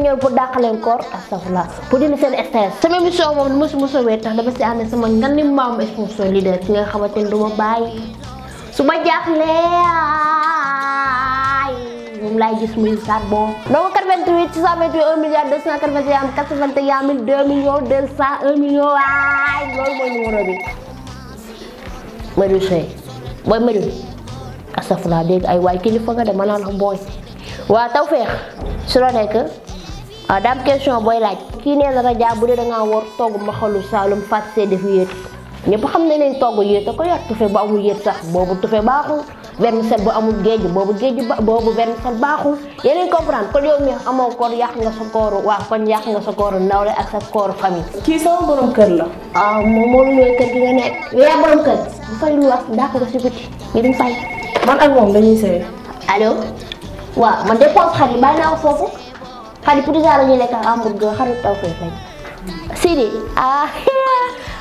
ñëw pour dàqaleen koor astafurlah pour dindi seen stress sama émission moom musu wee tax dama si ànd sama ngandi maam sponsor leader ci nga xamante ni du ma bàyyi su ma jaaxlee moom laay gis muy Charbon donc 88 628 1 milliard 281 81 000 2 millions 200 1 million waay loolu mooy numéro bi Madou Seye booy Madou astafurlah dégg ay waay kilifa nga de ma naan la booy waa Tawfekh su la nekk daam question booy laaj kii nee na raja bu dee da ngaa war togg ma xalu Saalum fàtt see def yéet ñëpp xam ne nañ togg yéet a ko yor tufe bu amul yéet sax boobu tufe baaxul vermicelle bu amul géej boobu vermicelle baaxul yeneen comprendre kon yow mi amoo koor yàq nga sa kooru waa kon yàq nga sa kooru nawle ak sa kooru famille kii sama borom kër la moom moo luwee kër gi nga nekk yaa borom kër bu fay lu wax daa ko si biti ñu duñ fay man ak moom dañuy sëy allo waaw man dépense xar yi bàyyi naa ko foofu xar yi pour la ñuy lekk ak hamburger xarit Tawfekh lañ Sidi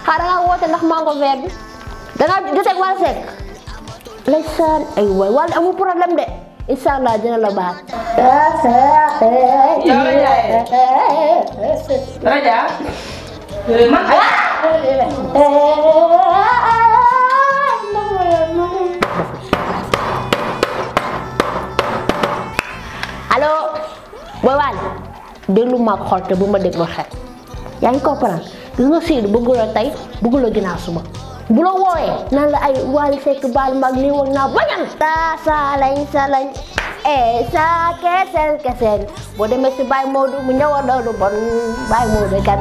xaaral nga woote ndax mango vert bi danga joteeg wàllu sekk ndeysaan ay waay wàllu amul problème de incha allah dina la baax. Raja allo booy waal déglu ma xool te bu ma déglu xel yaa ngi comprendre gis nga Sidi bëggul la tey bëggul la ginnaaw suba bu la wooyee naan la ay Wally Seck baal mag lii woon naa bañal ta salañ sa kesel boo demee si Baye Modou mu ñëwoon doonu bon Baye Modou kan